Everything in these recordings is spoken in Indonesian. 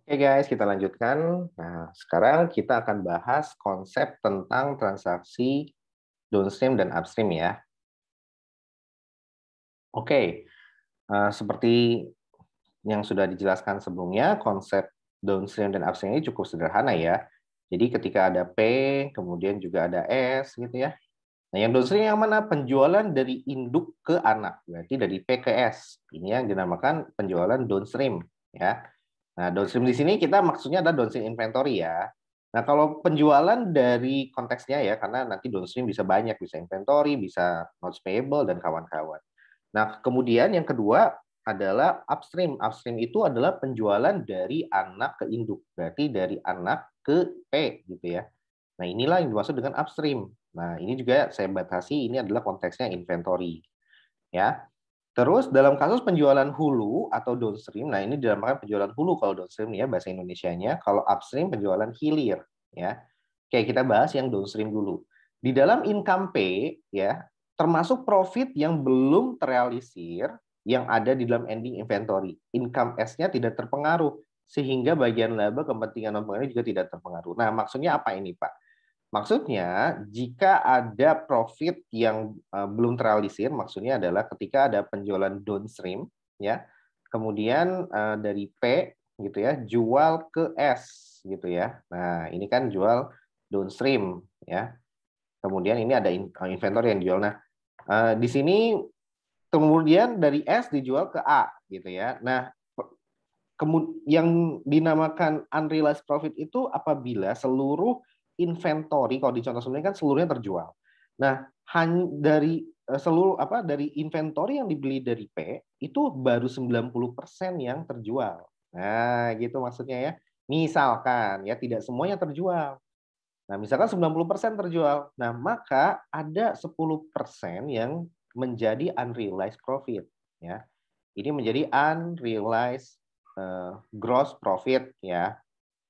Oke guys, kita lanjutkan. Nah, sekarang kita akan bahas konsep tentang transaksi downstream dan upstream ya. Oke, seperti yang sudah dijelaskan sebelumnya, konsep downstream dan upstream ini cukup sederhana ya. Jadi ketika ada P, kemudian juga ada S gitu ya. Nah, yang downstream yang mana? Penjualan dari induk ke anak. Berarti dari P ke S. Ini yang dinamakan penjualan downstream ya. Nah, downstream di sini kita maksudnya adalah downstream inventory ya. Nah, kalau penjualan dari konteksnya ya, karena nanti downstream bisa banyak, bisa inventory, bisa notes payable, dan kawan-kawan. Nah, kemudian yang kedua adalah upstream. Upstream itu adalah penjualan dari anak ke induk. Berarti dari anak ke P gitu ya. Nah, inilah yang dimaksud dengan upstream. Nah, ini juga saya batasi, ini adalah konteksnya inventory. Ya. Terus dalam kasus penjualan hulu atau downstream, nah ini dinamakan penjualan hulu kalau downstream ya bahasa Indonesianya. Kalau upstream penjualan hilir ya. Oke, kita bahas yang downstream dulu. Di dalam income pay ya, termasuk profit yang belum terrealisir yang ada di dalam ending inventory. Income S-nya tidak terpengaruh sehingga bagian laba kepentingan non pengaruh juga tidak terpengaruh. Nah, maksudnya apa ini, Pak? Maksudnya, jika ada profit yang belum terrealisir, maksudnya adalah ketika ada penjualan downstream, ya, kemudian dari P gitu ya, jual ke S gitu ya. Nah, ini kan jual downstream, ya. Kemudian ini ada inventory yang dijual. Nah, di sini kemudian dari S dijual ke A gitu ya. Nah, yang dinamakan unrealized profit itu apabila seluruh inventory, kalau di contoh sebelumnya kan seluruhnya terjual. Nah, dari seluruh dari inventory yang dibeli dari P itu baru 90% yang terjual. Nah, gitu maksudnya ya. Misalkan ya tidak semuanya terjual. Nah, misalkan 90% terjual. Nah, maka ada 10% yang menjadi unrealized profit ya. Ini menjadi unrealized gross profit ya.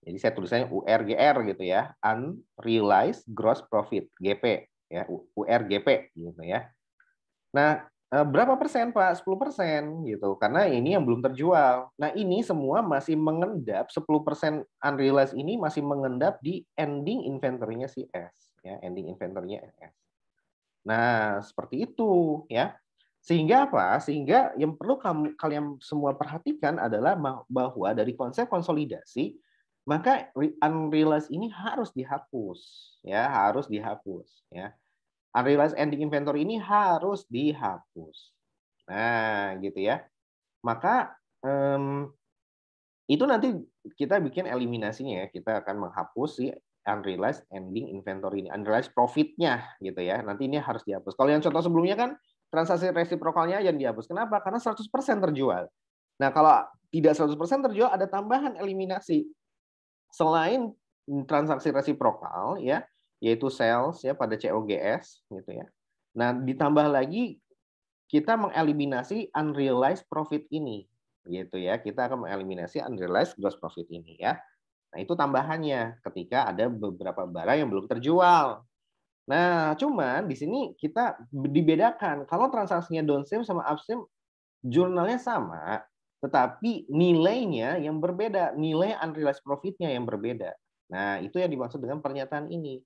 Jadi saya tulisannya URGR gitu ya, unrealized gross profit GP ya, URGP gitu ya. Nah, berapa persen Pak? 10% gitu. Karena ini yang belum terjual. Nah, ini semua masih mengendap 10% unrealized ini masih mengendap di ending inventory-nya si S ya, ending inventory-nya S. Nah, seperti itu ya. Sehingga apa? Sehingga yang perlu kalian semua perhatikan adalah bahwa dari konsep konsolidasi, maka unrealized ini harus dihapus, ya, harus dihapus, ya. Unrealized ending inventory ini harus dihapus. Nah, gitu ya. Maka itu nanti kita bikin eliminasinya ya. Kita akan menghapus si unrealized ending inventory ini, unrealized profit-nya gitu ya. Nanti ini harus dihapus. Kalau yang contoh sebelumnya kan transaksi resiprokalnya yang dihapus. Kenapa? Karena 100% terjual. Nah, kalau tidak 100% terjual ada tambahan eliminasi. Selain transaksi resiprokal ya, yaitu sales ya pada COGS gitu ya. Nah, ditambah lagi kita mengeliminasi unrealized profit ini gitu ya. Kita akan mengeliminasi unrealized gross profit ini ya. Nah, itu tambahannya ketika ada beberapa barang yang belum terjual. Nah, cuman di sini kita dibedakan. Kalau transaksinya downstream sama upstream, jurnalnya sama, tetapi nilainya yang berbeda. Nilai unrealized profit-nya yang berbeda. Nah, itu yang dimaksud dengan pernyataan ini.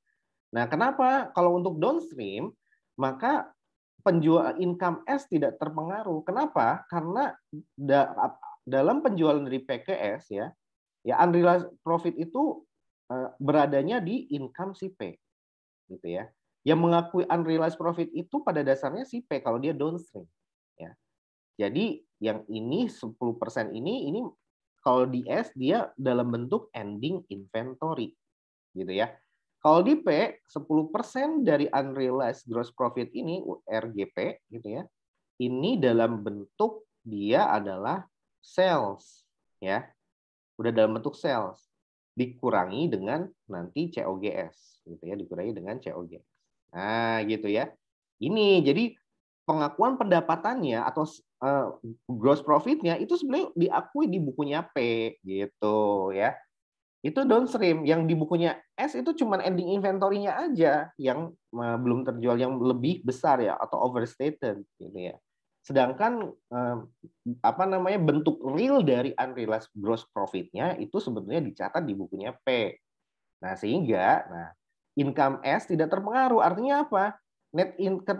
Nah, kenapa? Kalau untuk downstream, maka penjual income S tidak terpengaruh. Kenapa? Karena dalam penjualan dari PKS ya, ya unrealized profit itu beradanya di income si P, gitu ya. Yang mengakui unrealized profit itu pada dasarnya si P kalau dia downstream, ya. Jadi yang ini 10% ini kalau di S dia dalam bentuk ending inventory, gitu ya. Kalau di P, 10% dari unrealized gross profit ini, RGP gitu ya, ini dalam bentuk dia adalah sales ya. Udah dalam bentuk sales. Dikurangi dengan nanti COGS gitu ya, dikurangi dengan COGS. Nah, gitu ya. Ini jadi pengakuan pendapatannya atau gross profit-nya itu sebenarnya diakui di bukunya P gitu ya. Itu downstream. Yang di bukunya S itu cuma ending inventory-nya aja yang belum terjual, yang lebih besar ya, atau overstated gitu ya. Sedangkan apa namanya bentuk real dari unrealized gross profit-nya itu sebetulnya dicatat di bukunya P. Nah, sehingga income S tidak terpengaruh. Artinya apa?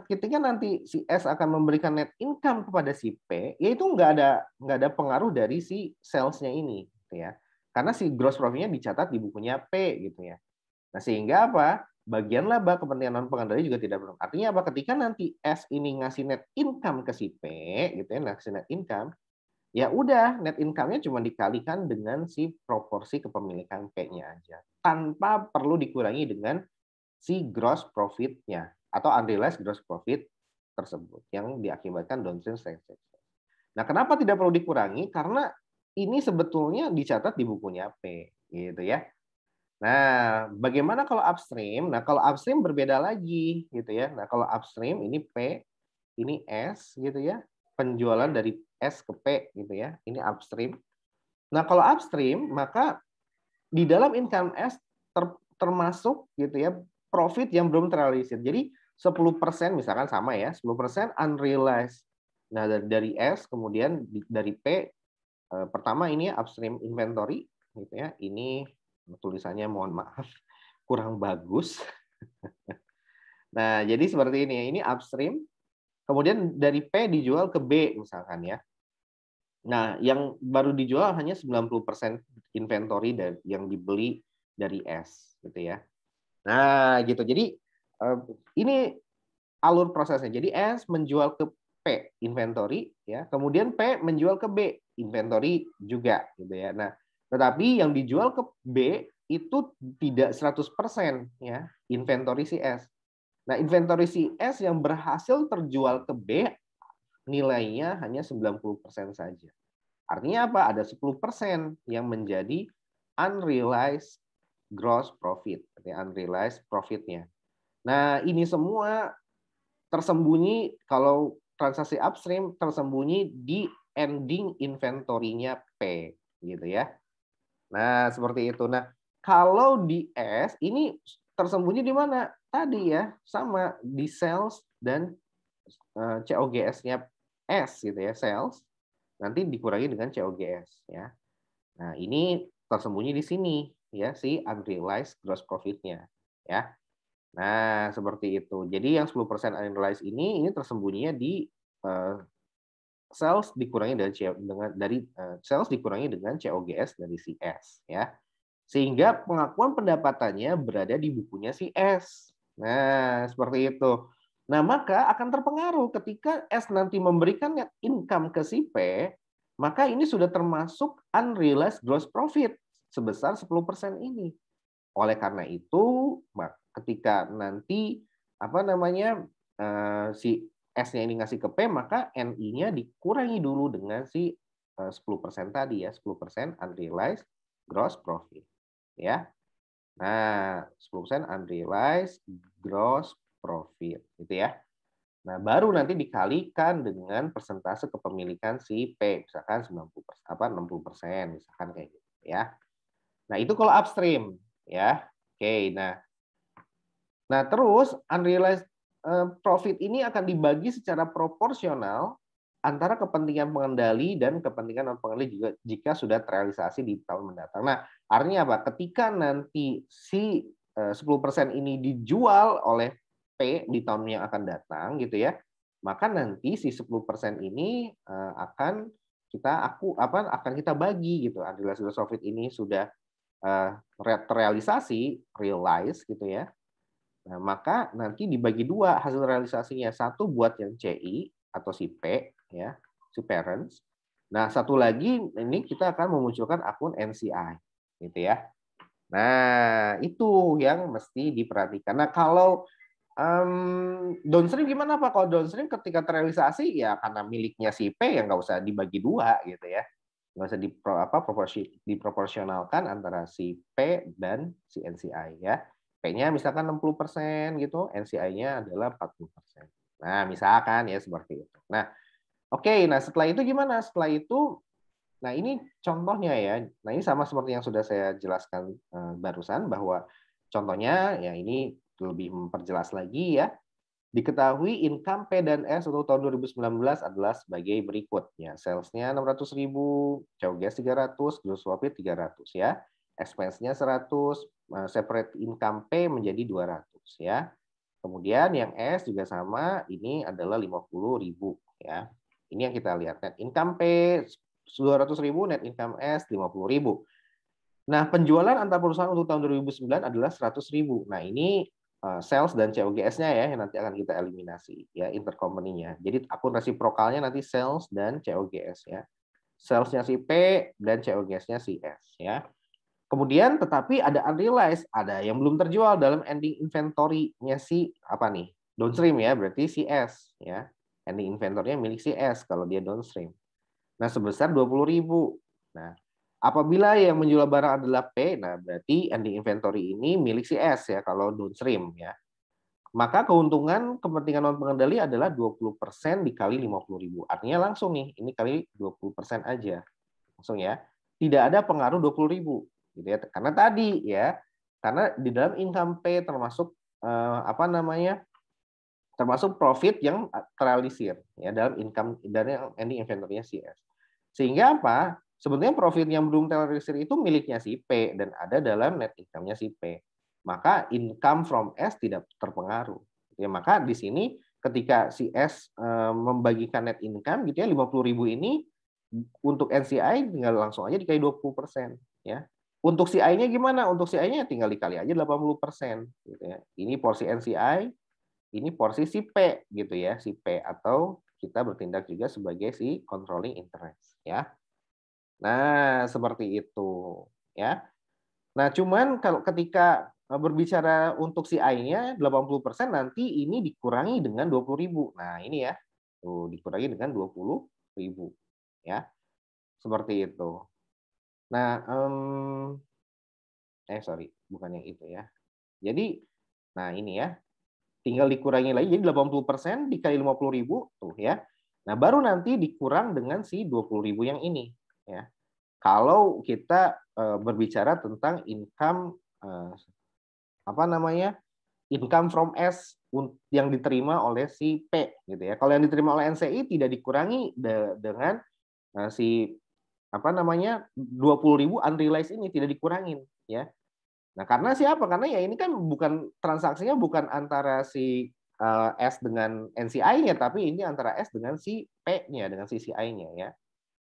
Ketika nanti si S akan memberikan net income kepada si P, yaitu nggak ada pengaruh dari si sales-nya ini, gitu ya. Karena si gross profit-nya dicatat di bukunya P, gitu ya. Nah, sehingga apa? Bagian laba kepentingan non pengendali juga tidak berpengaruh. Artinya apa? Ketika nanti S ini ngasih net income ke si P, gitu ya, ngasih net income, ya udah net income-nya cuma dikalikan dengan si proporsi kepemilikan P-nya aja, tanpa perlu dikurangi dengan si gross profit-nya atau unrealized gross profit tersebut yang diakibatkan downstream sales. Nah, kenapa tidak perlu dikurangi? Karena ini sebetulnya dicatat di bukunya P, gitu ya. Nah, bagaimana kalau upstream? Nah, kalau upstream berbeda lagi, gitu ya. Nah, kalau upstream ini P, ini S, gitu ya. Penjualan dari S ke P, gitu ya. Ini upstream. Nah, kalau upstream, maka di dalam income S termasuk, gitu ya, profit yang belum terrealisir. Jadi 10% misalkan sama ya, 10% unrealized. Nah, dari S, kemudian dari P, pertama ini upstream inventory, gitu ya. Ini tulisannya mohon maaf kurang bagus. Nah, jadi seperti ini ya. Ini upstream, kemudian dari P dijual ke B misalkan ya. Nah, yang baru dijual hanya 90% inventory yang dibeli dari S gitu ya. Nah, gitu. Jadi ini alur prosesnya. Jadi S menjual ke P inventory ya, kemudian P menjual ke B inventory juga gitu ya. Nah, tetapi yang dijual ke B itu tidak 100% ya, inventory si S. Nah, inventory si S yang berhasil terjual ke B nilainya hanya 90% saja. Artinya apa? Ada 10% yang menjadi unrealized gross profit, unrealized profit-nya. Nah, ini semua tersembunyi kalau transaksi upstream tersembunyi di ending inventory-nya P gitu ya. Nah, seperti itu. Nah, kalau di S ini tersembunyi di mana? Tadi ya, sama di sales dan COGS-nya S gitu ya, sales nanti dikurangi dengan COGS ya. Nah, ini tersembunyi di sini ya si unrealized gross profit-nya ya. Nah, seperti itu. Jadi yang 10% unrealized ini tersembunyinya di sales dikurangi sales dikurangi dengan COGS dari si S ya. Sehingga pengakuan pendapatannya berada di bukunya si S. Nah, seperti itu. Nah, maka akan terpengaruh ketika S nanti memberikan net income ke si P, maka ini sudah termasuk unrealized gross profit sebesar 10% ini. Oleh karena itu, ketika nanti apa namanya si S-nya ini ngasih ke P, maka NI-nya dikurangi dulu dengan si 10% tadi ya, 10% unrealized gross profit. Ya. Nah, 10% unrealized gross profit gitu ya. Nah, baru nanti dikalikan dengan persentase kepemilikan si P, misalkan 90%, 60%, misalkan kayak gitu ya. Nah, itu kalau upstream ya. Oke, nah terus unrealized profit ini akan dibagi secara proporsional antara kepentingan pengendali dan kepentingan non pengendali juga jika sudah terrealisasi di tahun mendatang. Nah, artinya apa? Ketika nanti si 10% ini dijual oleh P di tahun yang akan datang gitu ya, maka nanti si 10% ini akan kita bagi gitu. Unrealized profit ini sudah terrealisasi, realize gitu ya. Nah, maka nanti dibagi dua hasil realisasinya. Satu buat yang CI atau si P, ya, si parents. Nah, satu lagi ini kita akan memunculkan akun NCI, gitu ya. Nah, itu yang mesti diperhatikan. Nah, kalau downstream gimana Pak? Kalau downstream ketika terrealisasi ya karena miliknya si P ya nggak usah dibagi dua, gitu ya. Nggak usah diproporsionalkan antara si P dan si NCI ya. P-nya misalkan 60% gitu, NCI-nya adalah 40%. Nah, misalkan ya seperti itu. Nah, oke, nah setelah itu gimana? Setelah itu, nah ini contohnya ya. Nah, ini sama seperti yang sudah saya jelaskan barusan bahwa contohnya ya ini lebih memperjelas lagi ya. Diketahui income P dan S untuk tahun 2019 adalah sebagai berikut. Ya, sales-nya 600.000, COGS 300, gross profit 300 ya. Expense-nya 100, separate income P menjadi 200 ya. Kemudian yang S juga sama, ini adalah 50.000 ya. Ini yang kita lihat, net income P 200.000, net income S 50.000. Nah, penjualan antar perusahaan untuk tahun 2009 adalah 100.000. Nah, ini sales dan COGS-nya ya yang nanti akan kita eliminasi ya, intercompany-nya. Jadi akun resiprokalnya nanti sales dan COGS ya. Sales-nya si P dan COGS-nya si S ya. Kemudian tetapi ada unrealized, ada yang belum terjual dalam ending inventory-nya si apa nih? Downstream ya, berarti si S ya. Ending inventory-nya milik si S kalau dia downstream. Nah, sebesar 20.000. Nah, apabila yang menjual barang adalah P, nah berarti ending inventory ini milik si S ya kalau downstream ya. Maka keuntungan kepentingan non pengendali adalah 20% dikali 50.000. Artinya langsung nih, ini kali 20% aja. Langsung ya. Tidak ada pengaruh 20.000 gitu ya. Karena tadi ya, karena di dalam income P termasuk apa namanya? Termasuk profit yang terrealisir ya dalam income dari ending inventory-nya si S. Sehingga apa? Sebetulnya profit yang belum terrealisir itu miliknya si P dan ada dalam net income-nya si P. Maka income from S tidak terpengaruh. Ya, maka di sini ketika si S membagikan net income gitu ya 50.000 ini untuk NCI tinggal langsung aja dikali 20% ya. Untuk CI-nya gimana? Untuk CI-nya tinggal dikali aja 80% gitu ya. Ini porsi NCI, ini porsi si P gitu ya, si P atau kita bertindak juga sebagai si controlling interest ya. Nah, seperti itu ya. Nah, cuman kalau ketika berbicara untuk si I-nya 80% nanti ini dikurangi dengan 20.000. Nah, ini ya. Tuh, dikurangi dengan 20.000 ya. Seperti itu. Nah, sorry, bukan yang itu ya. Jadi, nah ini ya, tinggal dikurangi lagi, jadi 80% dikali 50.000 tuh ya. Nah, baru nanti dikurang dengan si 20.000 yang ini ya. Kalau kita berbicara tentang income apa namanya? Income from S yang diterima oleh si P gitu ya. Kalau yang diterima oleh NCI tidak dikurangi dengan si apa namanya? 20.000 unrealized ini tidak dikurangin ya. Nah, karena siapa? Karena ya ini kan bukan transaksinya bukan antara si S dengan NCI-nya, tapi ini antara S dengan si P-nya, dengan si CI-nya ya.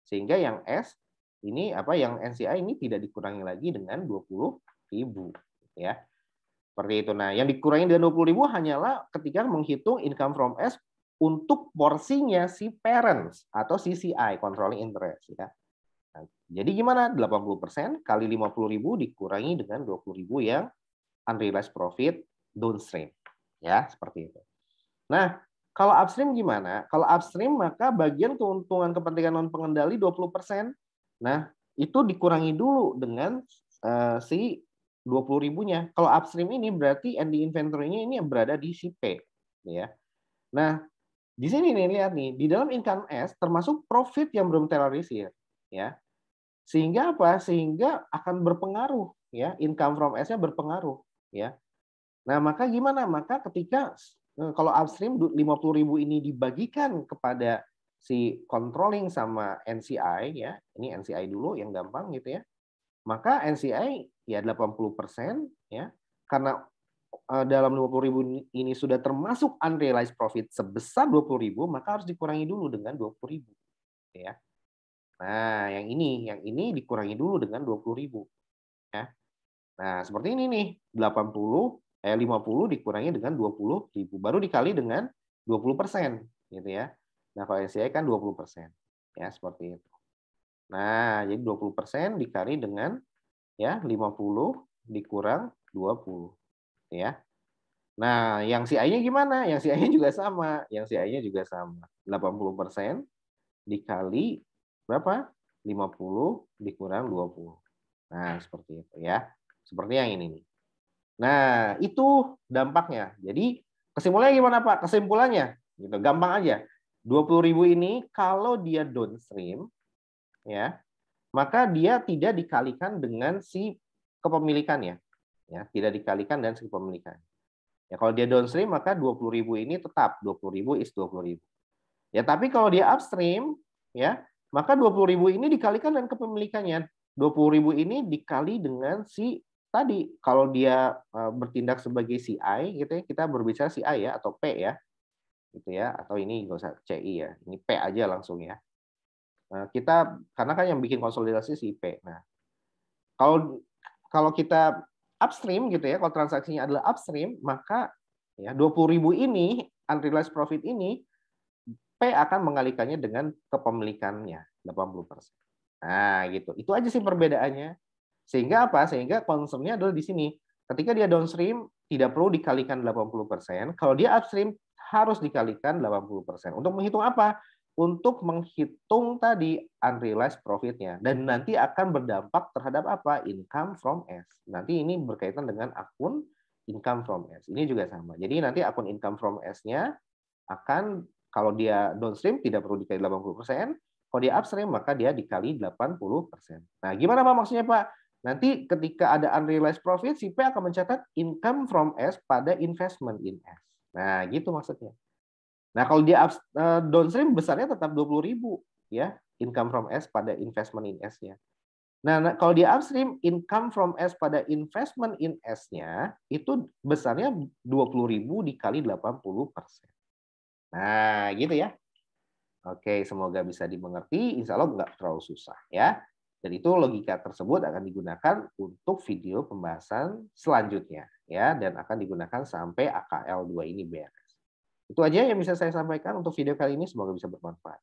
Sehingga yang S ini apa yang NCI ini tidak dikurangi lagi dengan 20.000 ya. Seperti itu. Nah, yang dikurangi dengan 20.000 hanyalah ketika menghitung income from S untuk porsinya si parents atau CCI, controlling interest ya. Nah, jadi gimana? 80% kali 50.000 dikurangi dengan 20.000 yang unrealized profit downstream. Ya, seperti itu. Nah, kalau upstream gimana? Kalau upstream maka bagian keuntungan kepentingan non pengendali 20%. Nah, itu dikurangi dulu dengan si 20.000-nya. Kalau upstream ini berarti ending inventory-nya ini yang berada di si P, ya. Nah, di sini nih lihat nih, di dalam income S termasuk profit yang belum terrealisir, ya. Sehingga apa? Sehingga akan berpengaruh ya, income from S-nya berpengaruh ya. Nah, maka gimana? Maka ketika kalau upstream 50.000 ini dibagikan kepada si controlling sama NCI ya. Ini NCI dulu yang gampang gitu ya. Maka NCI ya 80% ya. Karena dalam 50.000 ini sudah termasuk unrealized profit sebesar 20.000, maka harus dikurangi dulu dengan 20.000 ya. Nah, yang ini dikurangi dulu dengan 20.000 ya. Nah, seperti ini nih, 50 dikurangi dengan 20.000 baru dikali dengan 20% gitu ya. Nah, kalau SCI kan 20%. Ya, seperti itu. Nah, jadi 20% dikali dengan ya 50 dikurang 20 ya. Nah, yang CI-nya gimana? Yang CI-nya juga sama. Yang CI-nya juga sama. 80% dikali berapa? 50 dikurang 20. Nah, seperti itu ya. Seperti yang ini nih. Nah, itu dampaknya. Jadi, kesimpulannya gimana, Pak? Kesimpulannya, gitu, gampang aja. 20.000 ini kalau dia downstream, ya, maka dia tidak dikalikan dengan si kepemilikannya. Ya, tidak dikalikan dengan si kepemilikan. Ya kalau dia downstream maka 20.000 ini tetap 20.000 is 20.000. Ya tapi kalau dia upstream ya, maka 20.000 ini dikalikan dengan kepemilikannya. 20.000 ini dikali dengan si tadi. Kalau dia bertindak sebagai CI gitu ya, kita berbicara CI ya atau P ya. Gitu ya, atau ini nggak usah CI ya. Ini P aja langsung ya. Kita karena kan yang bikin konsolidasi si P. Nah, kalau kita upstream gitu ya, kalau transaksinya adalah upstream, maka ya 20.000 ini unrealized profit ini P akan mengalihkannya dengan kepemilikannya 80%. Nah, gitu. Itu aja sih perbedaannya. Sehingga apa? Sehingga concern-nya adalah di sini. Ketika dia downstream tidak perlu dikalikan 80%, kalau dia upstream harus dikalikan 80%. Untuk menghitung apa? Untuk menghitung tadi unrealized profit-nya, dan nanti akan berdampak terhadap apa? Income from S. Nanti ini berkaitan dengan akun income from S. Ini juga sama. Jadi nanti akun income from S-nya akan, kalau dia downstream tidak perlu dikali 80%, kalau dia upstream maka dia dikali 80%. Nah, gimana Pak maksudnya Pak? Nanti ketika ada unrealized profit, si P akan mencatat income from S pada investment in S. Nah, gitu maksudnya. Nah, kalau dia downstream besarnya tetap 20.000 ya, income from S pada investment in S-nya. Nah, kalau dia upstream, income from S pada investment in S-nya itu besarnya 20.000 dikali 80%. Nah, gitu ya. Oke, semoga bisa dimengerti. Insya Allah nggak terlalu susah ya. Dan itu logika tersebut akan digunakan untuk video pembahasan selanjutnya ya, dan akan digunakan sampai AKL 2 ini beres. Itu aja yang bisa saya sampaikan untuk video kali ini. Semoga bisa bermanfaat.